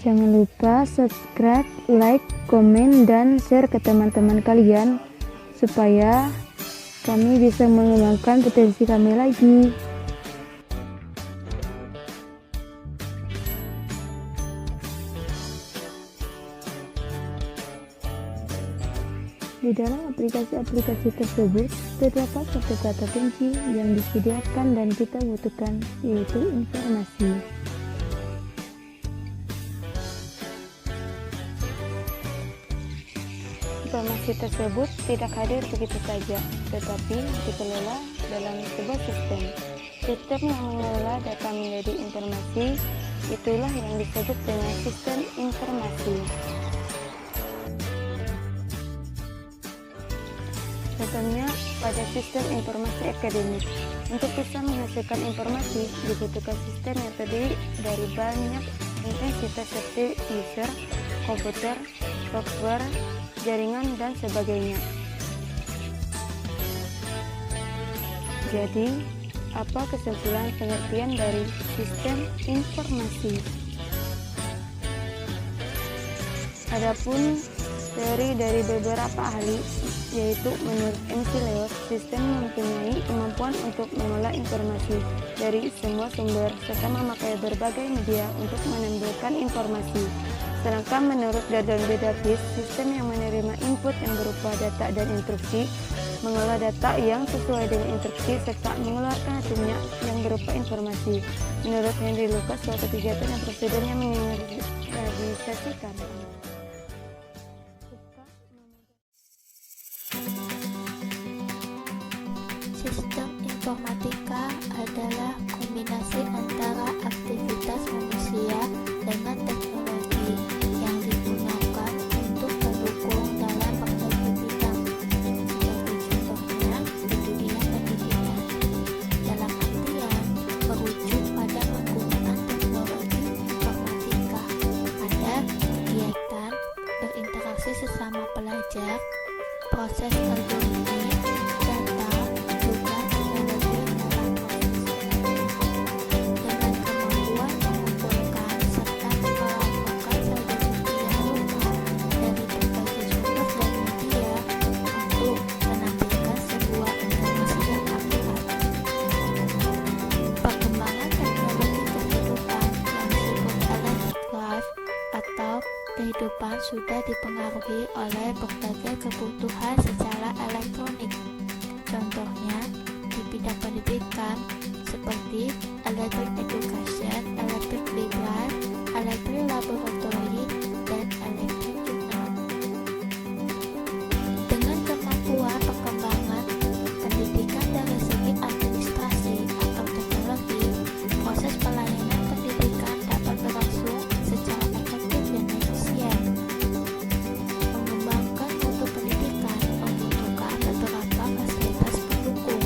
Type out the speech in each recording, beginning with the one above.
Jangan lupa subscribe, like, komen, dan share ke teman-teman kalian supaya kami bisa mengembangkan potensi kami lagi. Di dalam aplikasi-aplikasi tersebut terdapat satu kata kunci yang disediakan dan kita butuhkan, yaitu informasi. Informasi tersebut tidak hadir begitu saja, tetapi dikelola dalam sebuah sistem. Sistem yang mengelola data menjadi informasi, itulah yang disebut dengan sistem informasi. Contohnya pada sistem informasi akademik. Untuk bisa menghasilkan informasi, dibutuhkan sistem yang terdiri dari banyak entitas seperti user, komputer, software, jaringan, dan sebagainya. Jadi, apa kesimpulan pengertian dari sistem informasi? Adapun teori dari beberapa ahli, yaitu menurut MC Leos, sistem mempunyai kemampuan untuk mengolah informasi dari semua sumber serta memakai berbagai media untuk menimbulkan informasi. Sedangkan menurut Gordon B. Davis, sistem yang menerima input yang berupa data dan instruksi, mengolah data yang sesuai dengan instruksi, serta mengeluarkan hasilnya yang berupa informasi. Menurut Henry Lucas, suatu kegiatan yang prosedurnya menginisiasikan. Sistem informatika adalah kombinasi antara aktivitas manusia dengan teknologi yang digunakan untuk mendukung dalam berbagai bidang, seperti contohnya di dunia pendidikan. Dalam artian merujuk pada penggunaan teknologi informatika pada kegiatan berinteraksi sesama pelajar, proses algoritmik, data, juga teknologi dalam proses dengan kemampuan mengumpulkan serta melakukan strategi rumah dari berbagai sumber dan media untuk menampilkan sebuah informasi yang akurat. Perkembangan teknologi kehidupan yang disebut electric life atau kehidupan sudah dipengaruhi oleh berbagai kebutuhan secara elektronik. Contohnya di bidang pendidikan seperti electric education, electric library, electric laboratory, dan electric journal. Dengan kemampuan perkembangan pendidikan dari segi administrasi atau teknologi, proses pelayanan pendidikan dapat berlangsung secara efektif dan efisien. Mengembangkan mutu pendidikan membutuhkan beberapa fasilitas pendukung.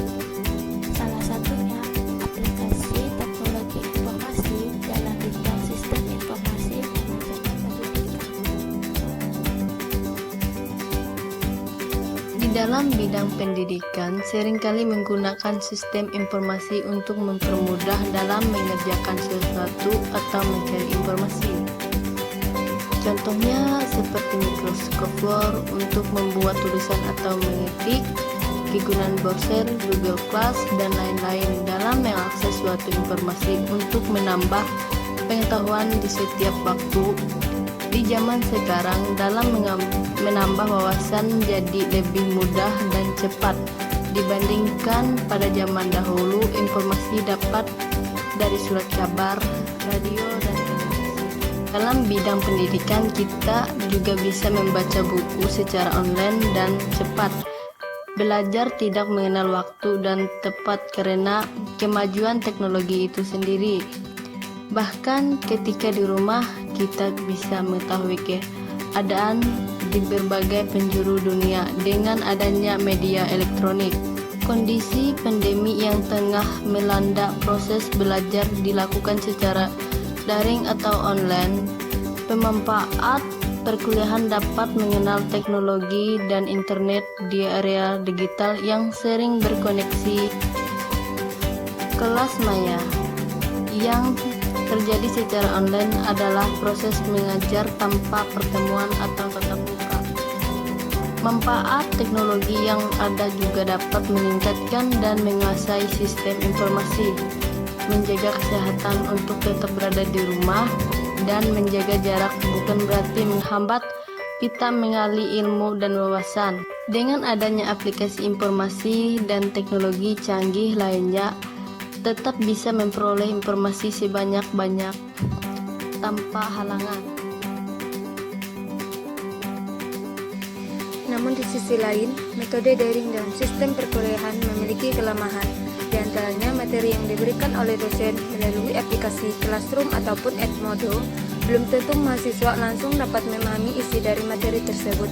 Salah satunya aplikasi teknologi informasi dalam bidang sistem informasi manajemen pendidikan. Di dalam bidang pendidikan, seringkali menggunakan sistem informasi untuk mempermudah dalam mengerjakan sesuatu atau mencari informasi. Contohnya seperti Microsoft Word untuk membuat tulisan atau mengetik, kegunaan browser, Google Class, dan lain-lain dalam mengakses suatu informasi untuk menambah pengetahuan di setiap waktu. Di zaman sekarang, dalam menambah wawasan jadi lebih mudah dan cepat dibandingkan pada zaman dahulu. Informasi dapat dari surat kabar, radio, dan televisi. Dalam bidang pendidikan, kita juga bisa membaca buku secara online dan cepat. Belajar tidak mengenal waktu dan tepat karena kemajuan teknologi itu sendiri. Bahkan ketika di rumah, kita bisa mengetahui keadaan di berbagai penjuru dunia dengan adanya media elektronik. Kondisi pandemi yang tengah melanda, proses belajar dilakukan secara daring atau online. Pemanfaat perkuliahan dapat mengenal teknologi dan internet di area digital yang sering berkoneksi. Kelas maya yang terjadi secara online adalah proses mengajar tanpa pertemuan atau tatap muka. Manfaat teknologi yang ada juga dapat meningkatkan dan menguasai sistem informasi, menjaga kesehatan untuk tetap berada di rumah, dan menjaga jarak bukan berarti menghambat kita mengali ilmu dan wawasan. Dengan adanya aplikasi informasi dan teknologi canggih lainnya, tetap bisa memperoleh informasi sebanyak-banyak tanpa halangan. Namun di sisi lain, metode daring dalam sistem perkuliahan memiliki kelemahan. Di antaranya materi yang diberikan oleh dosen melalui aplikasi Classroom ataupun Edmodo, belum tentu mahasiswa langsung dapat memahami isi dari materi tersebut.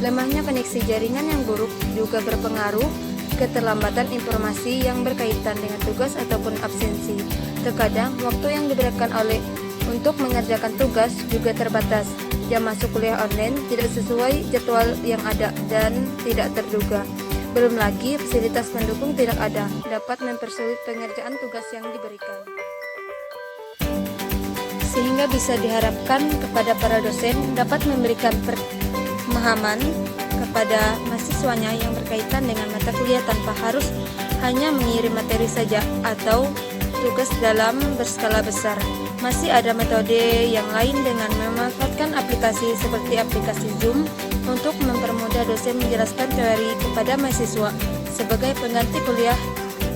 Lemahnya koneksi jaringan yang buruk juga berpengaruh keterlambatan informasi yang berkaitan dengan tugas ataupun absensi. Terkadang waktu yang diberikan untuk mengerjakan tugas juga terbatas. Jam masuk kuliah online tidak sesuai jadwal yang ada dan tidak terduga. Belum lagi fasilitas pendukung tidak ada, dapat mempersulit pengerjaan tugas yang diberikan. Sehingga bisa diharapkan kepada para dosen dapat memberikan pemahaman kepada mahasiswanya yang berkaitan dengan mata kuliah tanpa harus hanya mengirim materi saja atau tugas dalam berskala besar. Masih ada metode yang lain dengan memanfaatkan aplikasi seperti aplikasi Zoom untuk mempermudah dosen menjelaskan teori kepada mahasiswa sebagai pengganti kuliah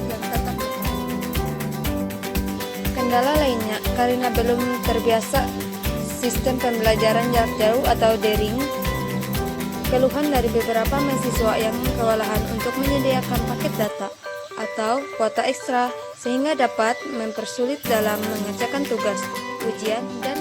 yang tatap muka. Kendala lainnya karena belum terbiasa sistem pembelajaran jarak jauh atau daring, keluhan dari beberapa mahasiswa yang kewalahan untuk menyediakan paket data atau kuota ekstra sehingga dapat mempersulit dalam mengerjakan tugas, ujian, dan